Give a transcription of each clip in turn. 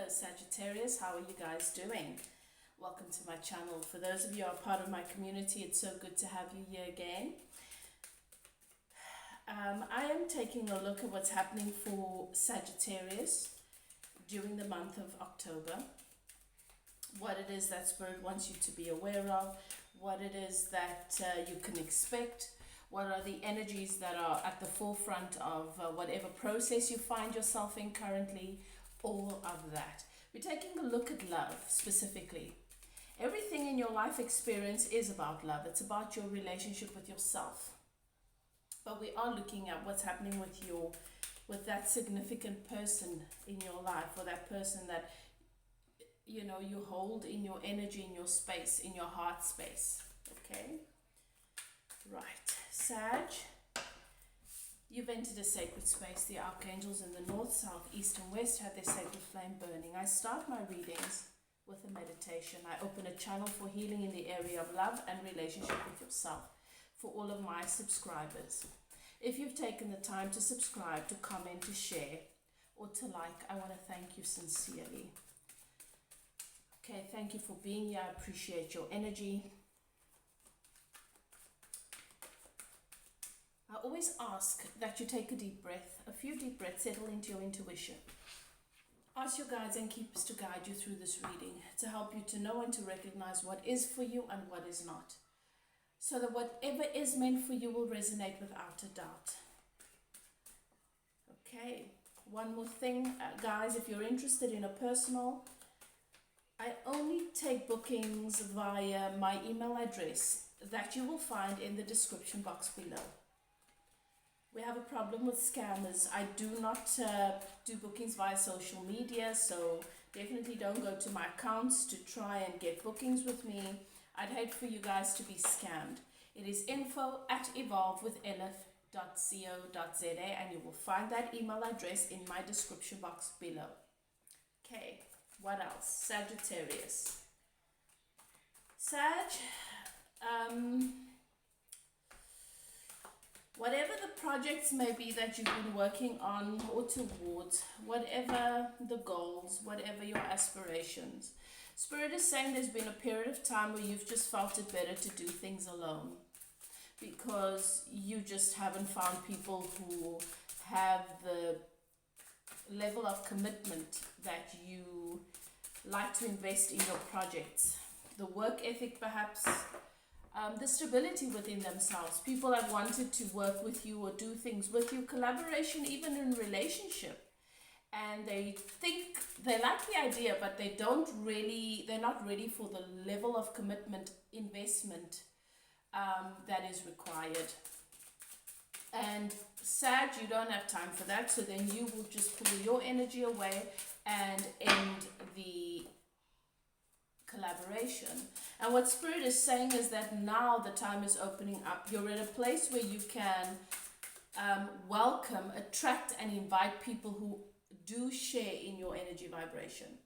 Hello Sagittarius, how are you guys doing? Welcome to my channel. For those of you who are part of my community, it's so good to have you here again. I am taking a look at what's happening for Sagittarius during the month of October. What it is that Spirit wants you to be aware of, what it is that you can expect, what are the energies that are at the forefront of whatever process you find yourself in currently, all of that. We're taking a look at love specifically. Everything in your life experience is about love. It's about your relationship with yourself. But we are looking at what's happening with that significant person in your life, or that person that you hold in your energy, in your space, in your heart space. Okay? Right. Sag, you've entered a sacred space. The archangels in the north, south, east, and west have their sacred flame burning. I start my readings with a meditation. I open a channel for healing in the area of love and relationship with yourself for all of my subscribers. If you've taken the time to subscribe, to comment, to share, or to like, I want to thank you sincerely. Okay, thank you for being here. I appreciate your energy. I always ask that you take a deep breath, a few deep breaths, settle into your intuition. Ask your guides and keepers to guide you through this reading, to help you to know and to recognize what is for you and what is not, so that whatever is meant for you will resonate without a doubt. Okay, one more thing, guys, if you're interested in a personal, I only take bookings via my email address that you will find in the description box below. We have a problem with scammers. I do not do bookings via social media, so definitely don't go to my accounts to try and get bookings with me. I'd hate for you guys to be scammed. It is info@evolvewithelif.co.za, and you will find that email address in my description box below. Okay, what else? Sagittarius. Sag, whatever the projects may be that you've been working on or towards, whatever the goals, whatever your aspirations, Spirit is saying there's been a period of time where you've just felt it better to do things alone, because you just haven't found people who have the level of commitment that you like to invest in your projects. The work ethic perhaps, the stability within themselves. People have wanted to work with you or do things with you, collaboration even in relationship. And they think they like the idea, but they're not ready for the level of commitment, investment that is required. And Sag, you don't have time for that, so then you will just pull your energy away and end the collaboration. And what Spirit is saying is that now the time is opening up. You're at a place where you can welcome, attract, and invite people who do share in your energy vibration,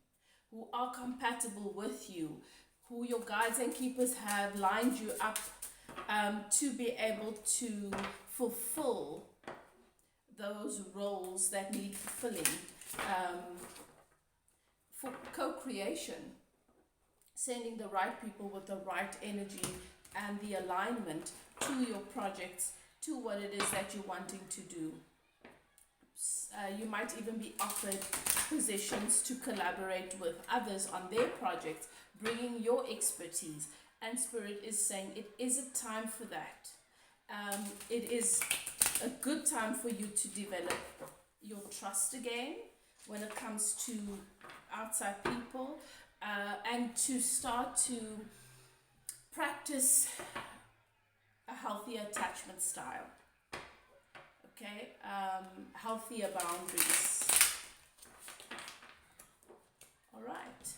who are compatible with you, who your guides and keepers have lined you up to be able to fulfill those roles that need fulfilling for co-creation, sending the right people with the right energy and the alignment to your projects, to what it is that you're wanting to do. You might even be offered positions to collaborate with others on their projects, bringing your expertise. And Spirit is saying it is a time for that. It is a good time for you to develop your trust again when it comes to outside people, and to start to practice a healthier attachment style. Okay, healthier boundaries. All right.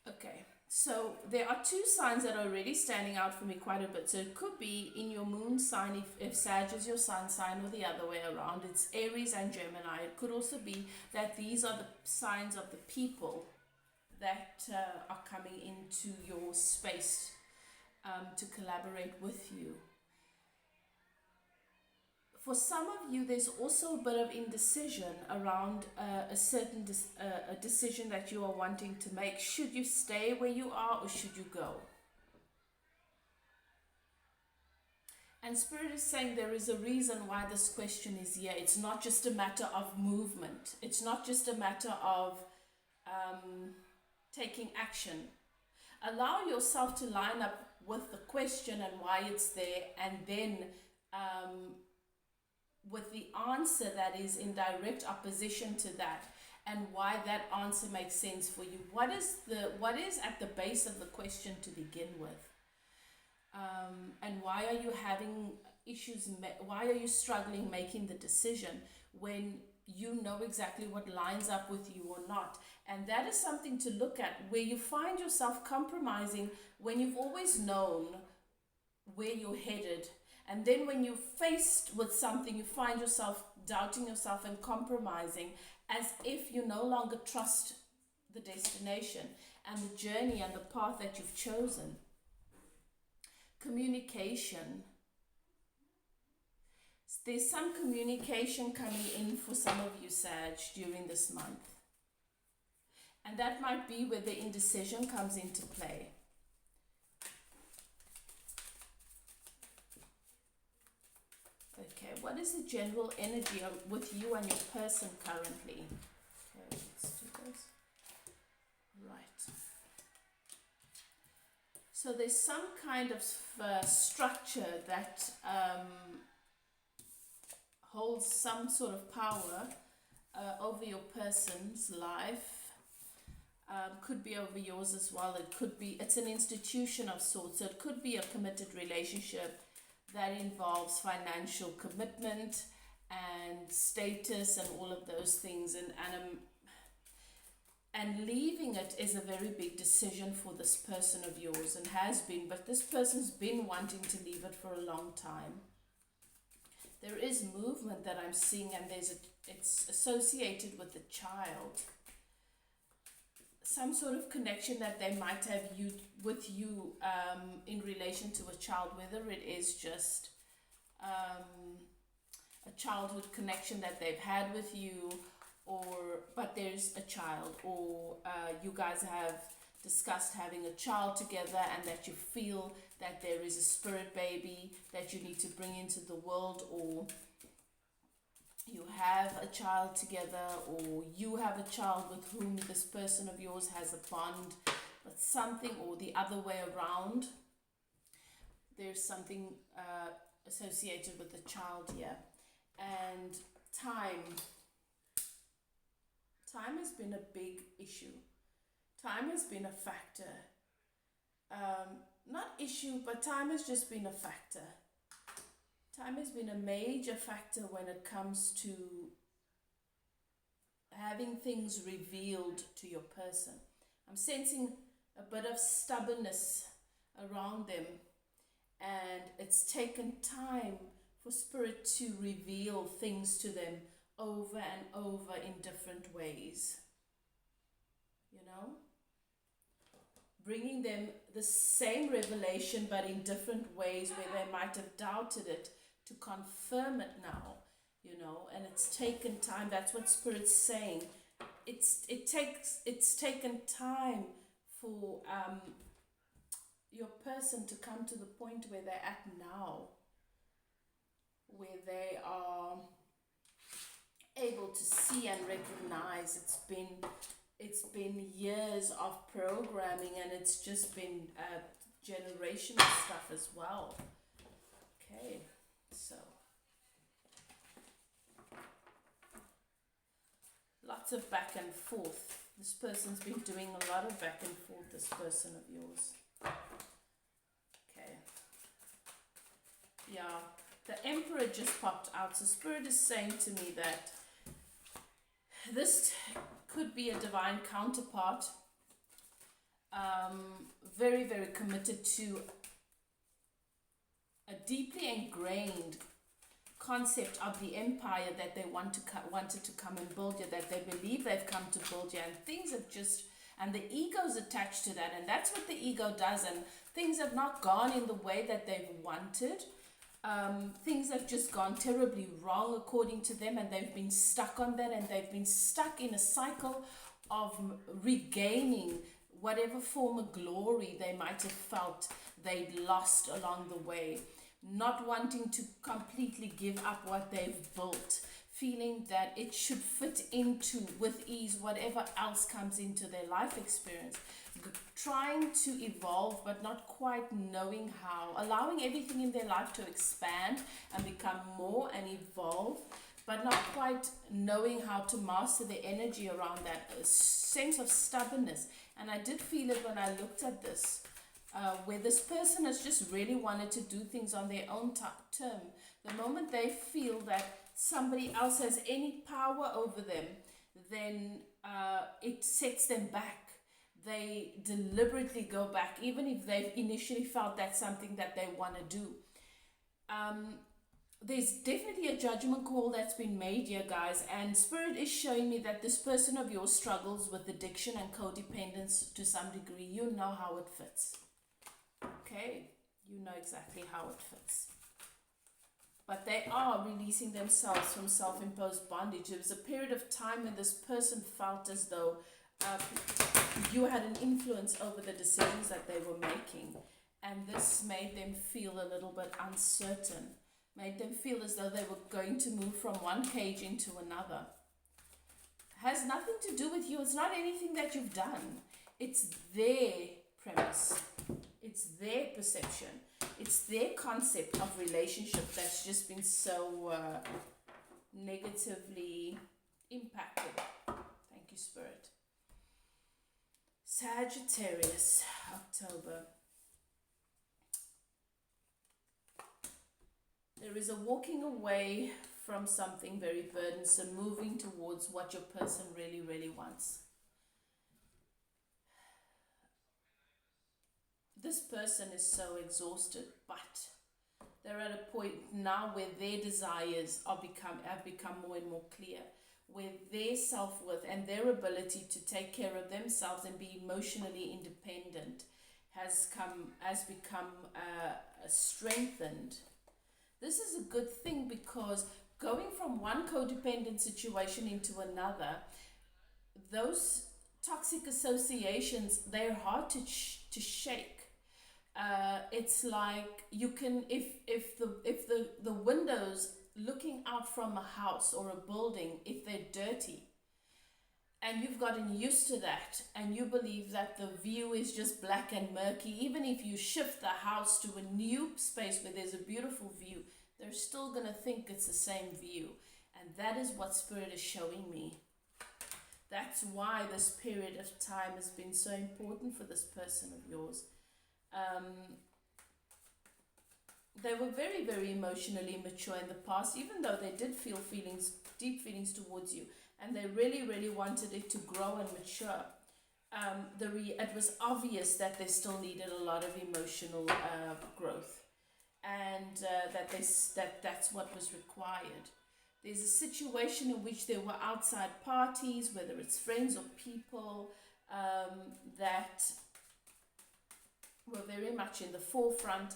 Okay, so there are two signs that are already standing out for me quite a bit. So it could be in your moon sign, if Sag is your sun sign, or the other way around. It's Aries and Gemini. It could also be that these are the signs of the people that are coming into your space to collaborate with you. For some of you, there's also a bit of indecision around a certain a decision that you are wanting to make. Should you stay where you are or should you go? And Spirit is saying there is a reason why this question is here. It's not just a matter of movement. It's not just a matter of taking action. Allow yourself to line up with the question and why it's there, and then with the answer that is in direct opposition to that, and why that answer makes sense for you. What is at the base of the question to begin with? And why are you having issues? Why are you struggling making the decision when you know exactly what lines up with you or not? And that is something to look at, where you find yourself compromising when you've always known where you're headed. And then when you're faced with something, you find yourself doubting yourself and compromising, as if you no longer trust the destination and the journey and the path that you've chosen. Communication. There's some communication coming in for some of you, Sag, during this month. And that might be where the indecision comes into play. Okay, what is the general energy with you and your person currently? Okay, let's do this. Right. So there's some kind of structure that holds some sort of power over your person's life. Could be over yours as well. It's an institution of sorts. So it could be a committed relationship that involves financial commitment and status and all of those things. And leaving it is a very big decision for this person of yours, and has been, but this person's been wanting to leave it for a long time. There is movement that I'm seeing, and it's associated with the child. Some sort of connection that they might have with you in relation to a child, whether it is just a childhood connection that they've had with you, but there's a child, or you guys have discussed having a child together, and that you feel that there is a spirit baby that you need to bring into the world, or you have a child together, or you have a child with whom this person of yours has a bond, but something, or the other way around. There's something associated with the child here. And time has been a big issue. Time has been a factor. Not issue, but time has just been a factor. Time has been a major factor when it comes to having things revealed to your person. I'm sensing a bit of stubbornness around them, and it's taken time for Spirit to reveal things to them over and over in different ways. You know? Bringing them the same revelation but in different ways, where they might have doubted it, to confirm it now, you know. And it's taken time. That's what Spirit's saying. It's taken time for your person to come to the point where they're at now, where they are able to see and recognize. It's been years of programming, and it's just been generational stuff as well. Okay, so lots of back and forth. This person's been doing a lot of back and forth, this person of yours. Okay. Yeah, the Emperor just popped out. So Spirit is saying to me that this could be a divine counterpart, very, very committed to a deeply ingrained concept of the empire that they wanted to come and build here, that they believe they've come to build here, and things have just, and the ego's attached to that, and that's what the ego does, and things have not gone in the way that they've wanted. Things have just gone terribly wrong according to them, and they've been stuck on that, and they've been stuck in a cycle of regaining whatever form of glory they might have felt they'd lost along the way, not wanting to completely give up what they've built, feeling that it should fit into with ease whatever else comes into their life experience, trying to evolve but not quite knowing how, allowing everything in their life to expand and become more and evolve, but not quite knowing how to master the energy around that sense of stubbornness. And I did feel it when I looked at this, where this person has just really wanted to do things on their own term. The moment they feel that somebody else has any power over them, then it sets them back. They deliberately go back, even if they've initially felt that's something that they want to do. There's definitely a judgment call that's been made here, guys, and Spirit is showing me that this person of yours struggles with addiction and codependence to some degree. You know how it fits. Okay? You know exactly how it fits. But they are releasing themselves from self-imposed bondage. There was a period of time when this person felt as though you had an influence over the decisions that they were making, and this made them feel a little bit uncertain, made them feel as though they were going to move from one cage into another. Has nothing to do with you. It's not anything that you've done. It's their premise. It's their perception. It's their concept of relationship that's just been so negatively impacted. Thank you, Spirit. Sagittarius October. There is a walking away from something very burdensome, moving towards what your person really, really wants. This person is so exhausted, but they're at a point now where their desires have become more and more clear, where their self-worth and their ability to take care of themselves and be emotionally independent has become strengthened. This is a good thing, because going from one codependent situation into another, those toxic associations, they're hard to shake. It's like you can, if the windows looking out from a house or a building, if they're dirty, and you've gotten used to that, and you believe that the view is just black and murky, even if you shift the house to a new space where there's a beautiful view, they're still going to think it's the same view. And that is what Spirit is showing me. That's why this period of time has been so important for this person of yours. They were very, very emotionally mature in the past, even though they did feel deep feelings towards you, and they really, really wanted it to grow and mature. It was obvious that they still needed a lot of emotional growth, and that's what was required. There's a situation in which there were outside parties, whether it's friends or people, that were very much in the forefront,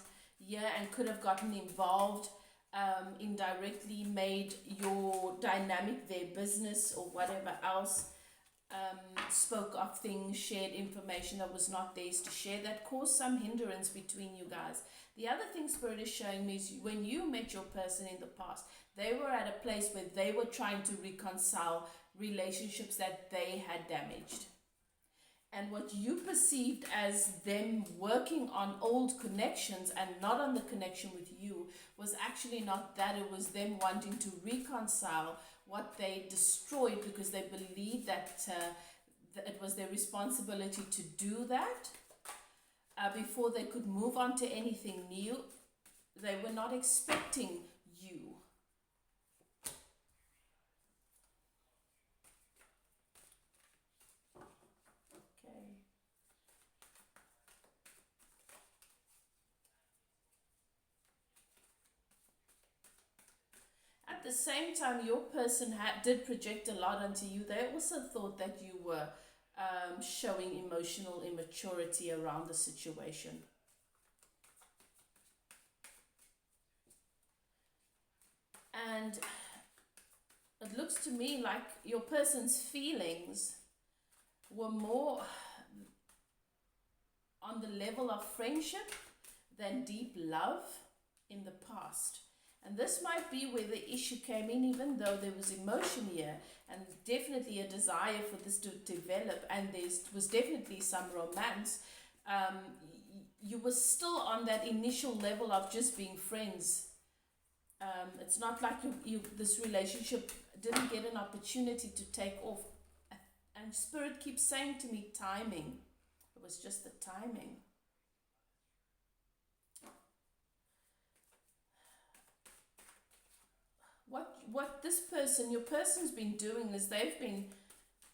and could have gotten involved, indirectly made your dynamic their business or whatever else, spoke of things, shared information that was not theirs to share, that caused some hindrance between you guys. The other thing Spirit is showing me is when you met your person in the past, they were at a place where they were trying to reconcile relationships that they had damaged. And what you perceived as them working on old connections and not on the connection with you was actually not that. It was them wanting to reconcile what they destroyed, because they believed that it was their responsibility to do that before they could move on to anything new. They were not expecting you. At the same time, your person did project a lot onto you. They also thought that you were showing emotional immaturity around the situation. And it looks to me like your person's feelings were more on the level of friendship than deep love in the past. And this might be where the issue came in, even though there was emotion here and definitely a desire for this to develop, and there was definitely some romance. You were still on that initial level of just being friends. It's not like this relationship didn't get an opportunity to take off. And Spirit keeps saying to me, timing. It was just the timing. What this person, your person's been doing is they've been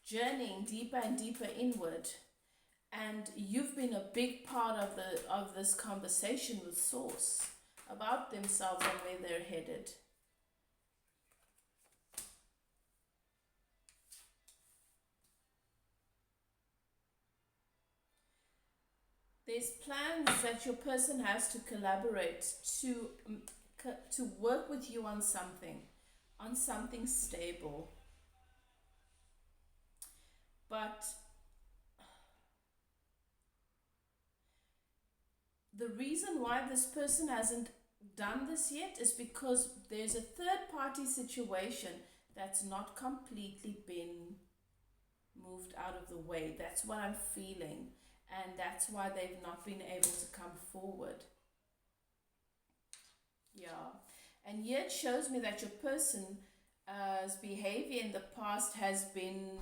journeying deeper and deeper inward, and you've been a big part of this conversation with Source about themselves and where they're headed. There's plans that your person has to collaborate, to work with you on something stable. But the reason why this person hasn't done this yet is because there's a third party situation that's not completely been moved out of the way. That's what I'm feeling, and that's why they've not been able to come forward. Yeah. And here it shows me that your person's behavior in the past has been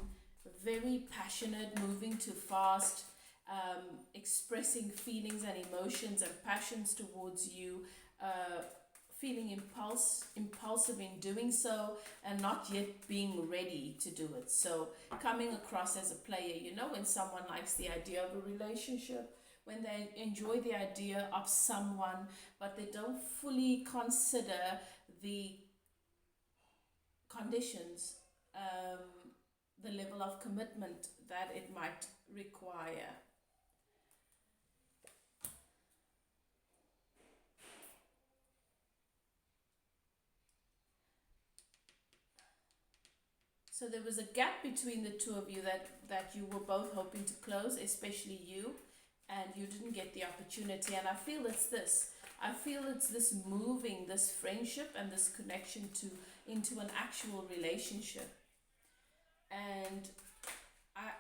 very passionate, moving too fast, expressing feelings and emotions and passions towards you, feeling impulsive in doing so, and not yet being ready to do it. So coming across as a player, when someone likes the idea of a relationship, when they enjoy the idea of someone, but they don't fully consider the conditions, the level of commitment that it might require. So there was a gap between the two of you that you were both hoping to close, especially you, and you didn't get the opportunity. And I feel it's this. I feel it's this moving, this friendship and this connection into an actual relationship. And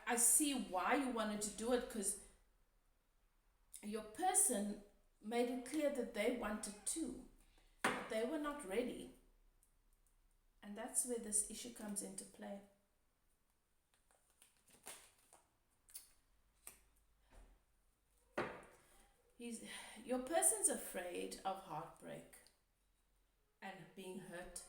I see why you wanted to do it, because your person made it clear that they wanted to, but they were not ready. And that's where this issue comes into play. Your person's afraid of heartbreak and being hurt.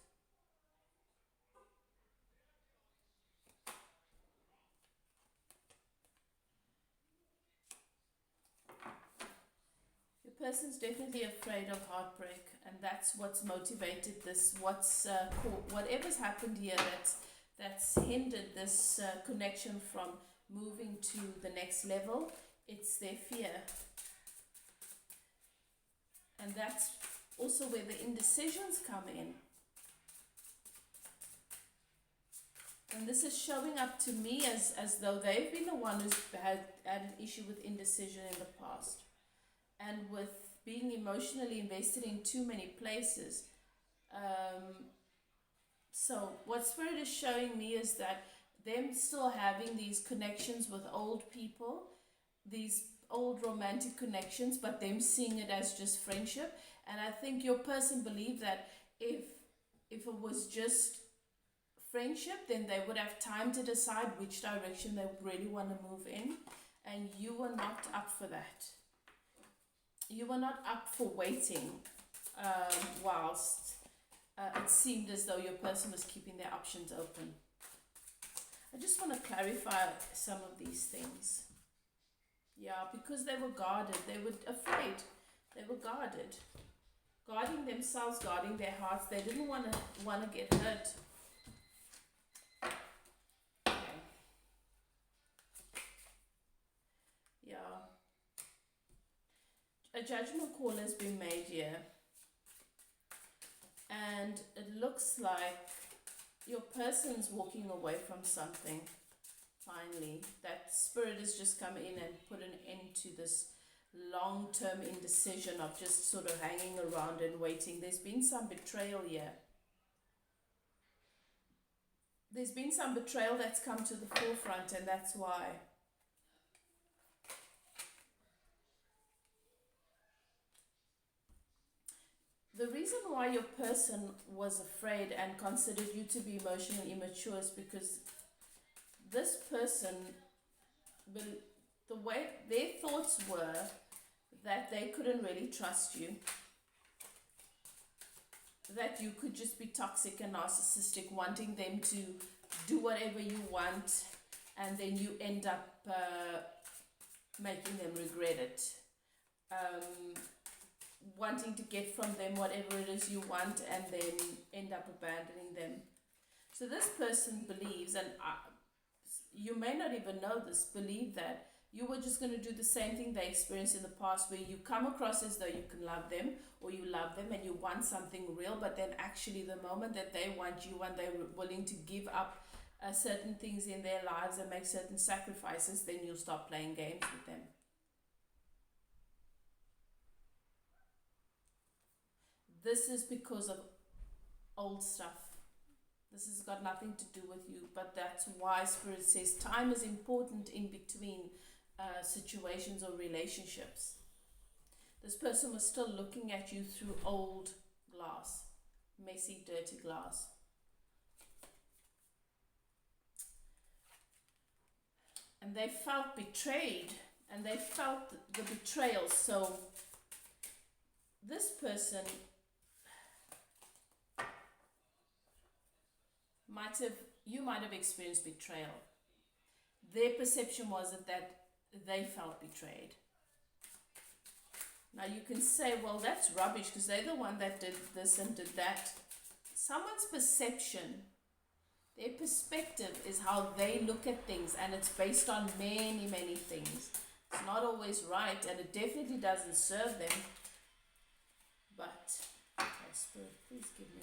Your person's definitely afraid of heartbreak, and that's what's motivated this. Whatever's happened here that's hindered this connection from moving to the next level. It's their fear. And that's also where the indecisions come in. And this is showing up to me as though they've been the one who's had an issue with indecision in the past. And with being emotionally invested in too many places. So what Spirit is showing me is that them still having these connections with old people, these old romantic connections, but them seeing it as just friendship. And I think your person believed that if it was just friendship, then they would have time to decide which direction they really want to move in, and you were not up for that. You were not up for waiting whilst it seemed as though your person was keeping their options open. I just want to clarify some of these things. Yeah, because they were guarded, they were afraid, they were guarded, guarding themselves, guarding their hearts. They didn't want to get hurt. Okay. Yeah. A judgment call has been made here, and And it looks like your person's walking away from something. Finally, that spirit has just come in and put an end to this long-term indecision of just sort of hanging around and waiting. There's been some betrayal here. There's been some betrayal that's come to the forefront, and that's why. The reason why your person was afraid and considered you to be emotionally immature is because this person, the way their thoughts were that they couldn't really trust you, that you could just be toxic and narcissistic, wanting them to do whatever you want, and then you end up making them regret it. Wanting to get from them whatever it is you want, and then end up abandoning them. So this person believes, and you may not even know this, believe that you were just going to do the same thing they experienced in the past, where you come across as though you can love them, or you love them and you want something real, but then actually the moment that they want you and they're willing to give up certain things in their lives and make certain sacrifices, then you'll stop playing games with them. This is because of old stuff. This has got nothing to do with you, but that's why Spirit says time is important in between situations or relationships. This person was still looking at you through old glass, messy, dirty glass. And they felt betrayed, and they felt the betrayal. So this person you might have experienced betrayal. Their perception was that they felt betrayed. Now you can say, well, that's rubbish because they're the one that did this and did that. Someone's perception, their perspective is how they look at things, and it's based on many, many things. It's not always right, and it definitely doesn't serve them. But, okay, Spirit, please give me...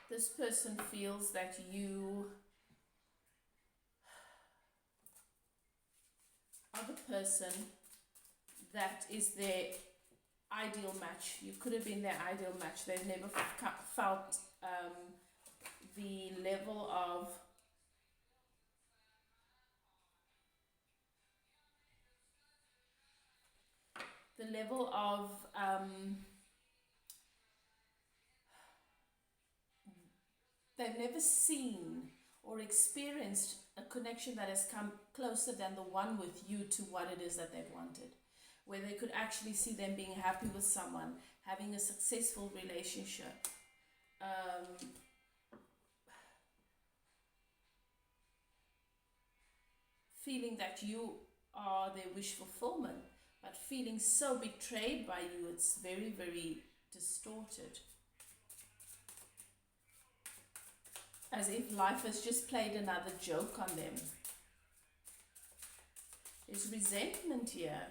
This person feels that you are the person that is their ideal match. You could have been their ideal match. They've never felt the level of they've never seen or experienced a connection that has come closer than the one with you to what it is that they've wanted, where they could actually see them being happy with someone, having a successful relationship, feeling that you are their wish fulfillment, but feeling so betrayed by you, it's very, very distorted. As if life has just played another joke on them. There's resentment here.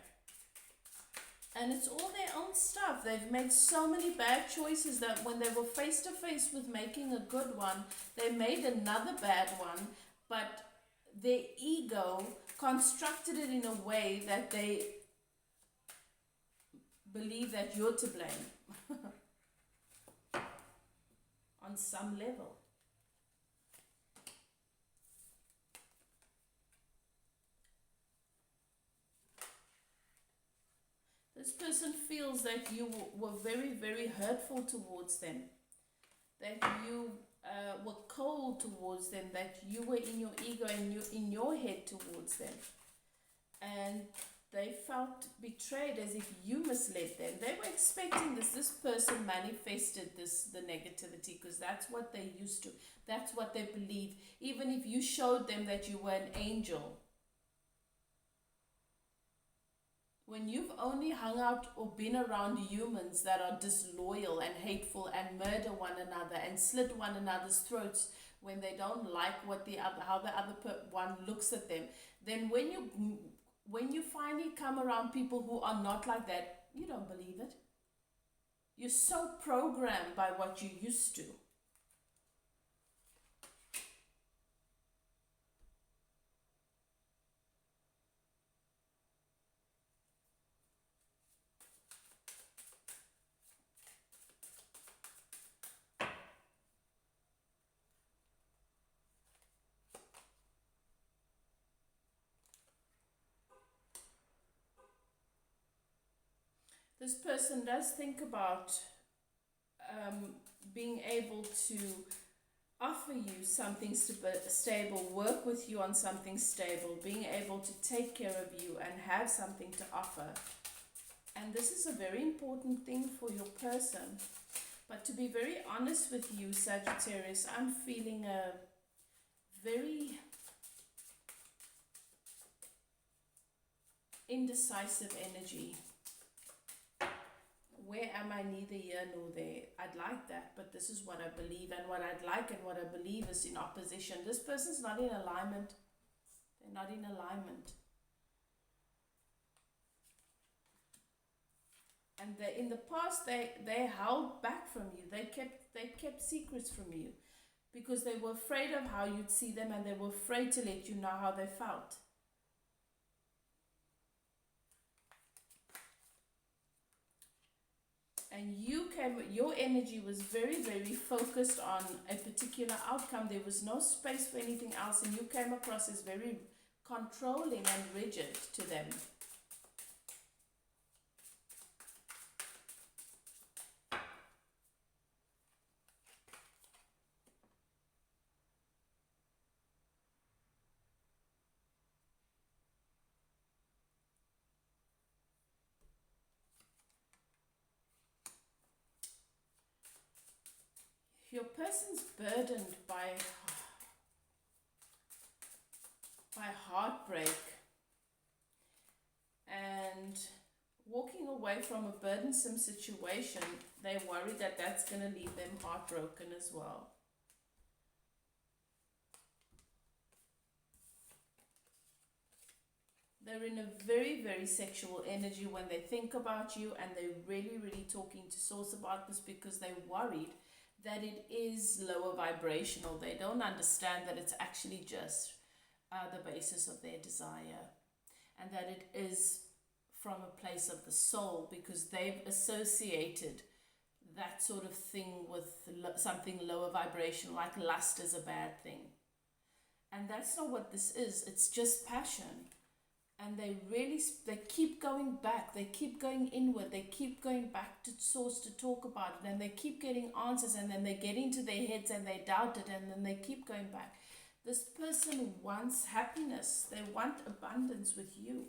And it's all their own stuff. They've made so many bad choices that when they were face to face with making a good one, they made another bad one, but their ego constructed it in a way that they believe that you're to blame on some level. This person feels that you were very, very hurtful towards them, that you were cold towards them, that you were in your ego and you in your head towards them, and they felt betrayed, as if you misled them. They were expecting this. This person manifested the negativity, because that's what they used to. That's what they believed. Even if you showed them that you were an angel, When you've only hung out or been around humans that are disloyal and hateful and murder one another and slit one another's throats when they don't like what how the other one looks at them, then when you finally come around people who are not like that, you don't believe it. You're so programmed by what you used to. This person does think about being able to offer you something stable, work with you on something stable, being able to take care of you and have something to offer. And this is a very important thing for your person. But to be very honest with you, Sagittarius, I'm feeling a very indecisive energy. Where am I? Neither here nor there. I'd like that, but this is what I believe, and what I'd like and what I believe is in opposition. This person's not in alignment. They're not in alignment. And in the past, they held back from you. They kept secrets from you because they were afraid of how you'd see them, and they were afraid to let you know how they felt. And your energy was very, very focused on a particular outcome. There was no space for anything else, and you came across as very controlling and rigid to them. Your person's burdened by heartbreak and walking away from a burdensome situation. They're worried that that's going to leave them heartbroken as well. They're in a very, very sexual energy when they think about you, and they're really, really talking to Source about this because they're worried that it is lower vibrational. They don't understand that it's actually just the basis of their desire, and that it is from a place of the soul, because they've associated that sort of thing with something lower vibrational, like lust is a bad thing. And that's not what this is. It's just passion. And they keep going back, they keep going inward, they keep going back to Source to talk about it, and they keep getting answers, and then they get into their heads and they doubt it, and then they keep going back. This person wants happiness, they want abundance with you.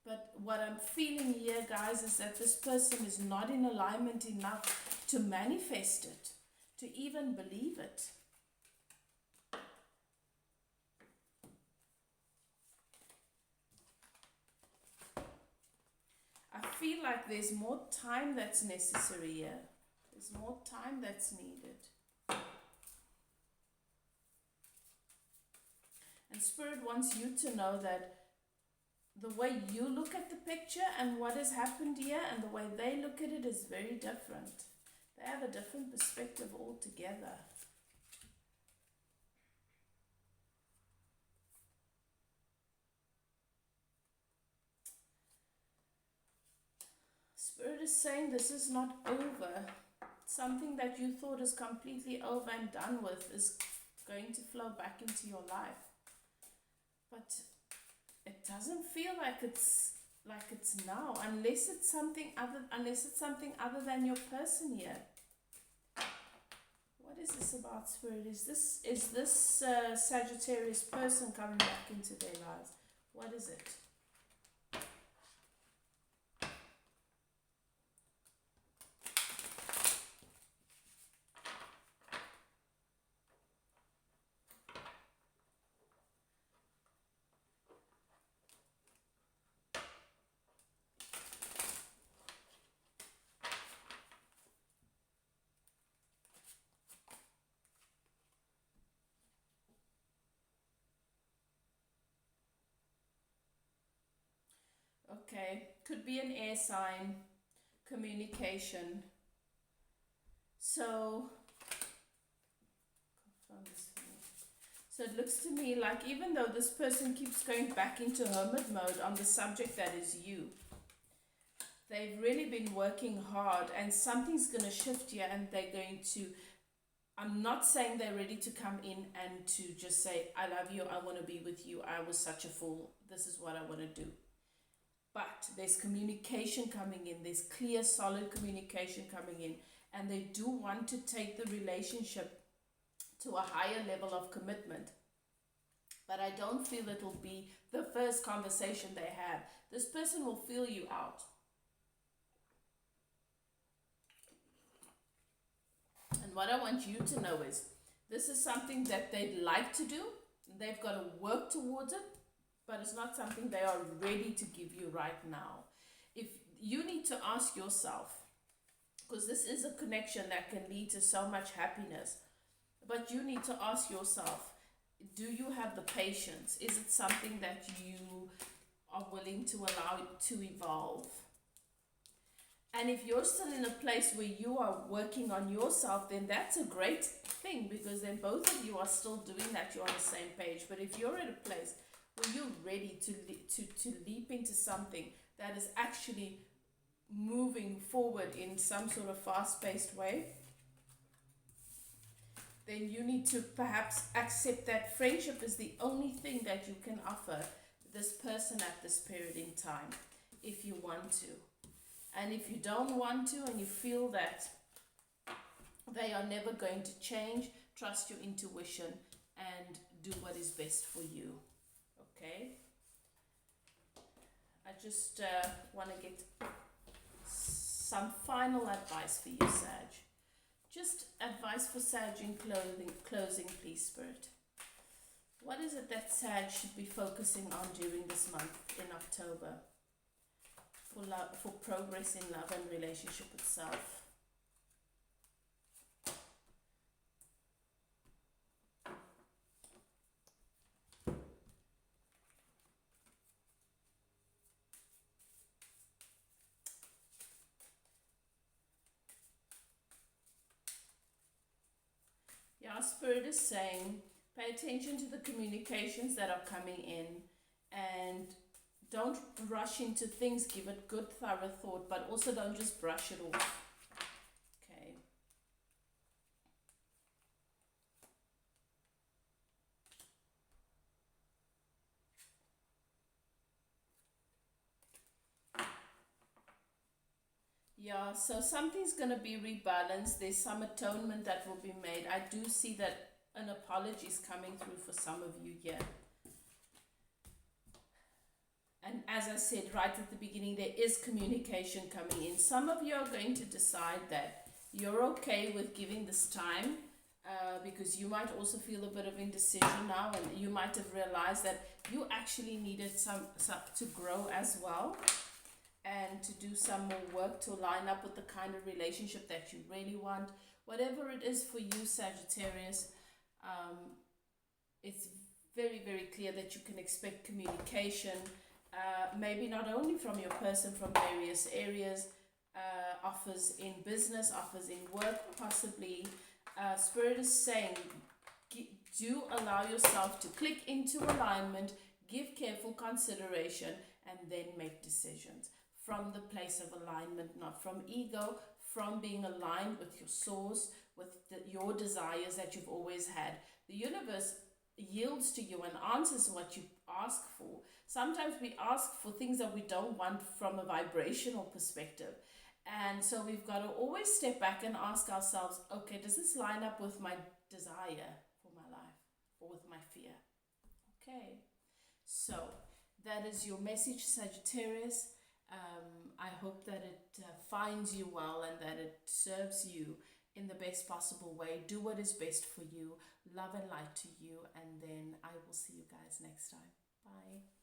But what I'm feeling here, guys, is that this person is not in alignment enough to manifest it, to even believe it. I feel like there's more time that's necessary here. There's more time that's needed. And Spirit wants you to know that the way you look at the picture and what has happened here and the way they look at it is very different. They have a different perspective altogether. Spirit is saying this is not over. Something that you thought is completely over and done with is going to flow back into your life. But it doesn't feel like it's now, unless it's something other than your person here. What is this about, Spirit? Is this Sagittarius person coming back into their lives? What is it? Okay, could be an air sign, communication. So, so it looks to me like even though this person keeps going back into hermit mode on the subject that is you, they've really been working hard, and something's going to shift here, and they're going to, I'm not saying they're ready to come in and to just say, I love you, I want to be with you, I was such a fool, this is what I want to do. But there's communication coming in, there's clear, solid communication coming in, and they do want to take the relationship to a higher level of commitment. But I don't feel it'll be the first conversation they have. This person will feel you out. And what I want you to know is, this is something that they'd like to do. They've got to work towards it, but it's not something they are ready to give you right now. If you need to ask yourself, because this is a connection that can lead to so much happiness, but you need to ask yourself, do you have the patience? Is it something that you are willing to allow it to evolve? And if you're still in a place where you are working on yourself, then that's a great thing, because then both of you are still doing that, you're on the same page. But if you're at a place where you're ready to leap into something that is actually moving forward in some sort of fast-paced way, then you need to perhaps accept that friendship is the only thing that you can offer this person at this period in time, if you want to. And if you don't want to, and you feel that they are never going to change, trust your intuition and do what is best for you. Okay? I just want to get some final advice for you, Sag. Just advice for Sag in closing, please, Spirit. What is it that Sag should be focusing on during this month in October? For love, for progress in love and relationship with self. Yeah, Spirit is saying, pay attention to the communications that are coming in, and don't rush into things, give it good, thorough thought, but also don't just brush it off. Okay. Yeah, so something's going to be rebalanced. There's some atonement that will be made. I do see that an apology is coming through for some of you here. And as I said right at the beginning, there is communication coming in. Some of you are going to decide that you're okay with giving this time, because you might also feel a bit of indecision now, and you might have realized that you actually needed some to grow as well, and to do some more work to line up with the kind of relationship that you really want. Whatever it is for you, Sagittarius, it's very, very clear that you can expect communication. Maybe not only from your person, from various areas, offers in business, offers in work, possibly. Spirit is saying, do allow yourself to click into alignment, give careful consideration, and then make decisions from the place of alignment, not from ego, from being aligned with your source, with your desires that you've always had. The universe yields to you and answers what you ask for. Sometimes we ask for things that we don't want from a vibrational perspective. And so we've got to always step back and ask ourselves, okay, does this line up with my desire for my life or with my fear? Okay, so that is your message, Sagittarius. I hope that it finds you well and that it serves you in the best possible way. Do what is best for you. Love and light to you. And then I will see you guys next time. Bye.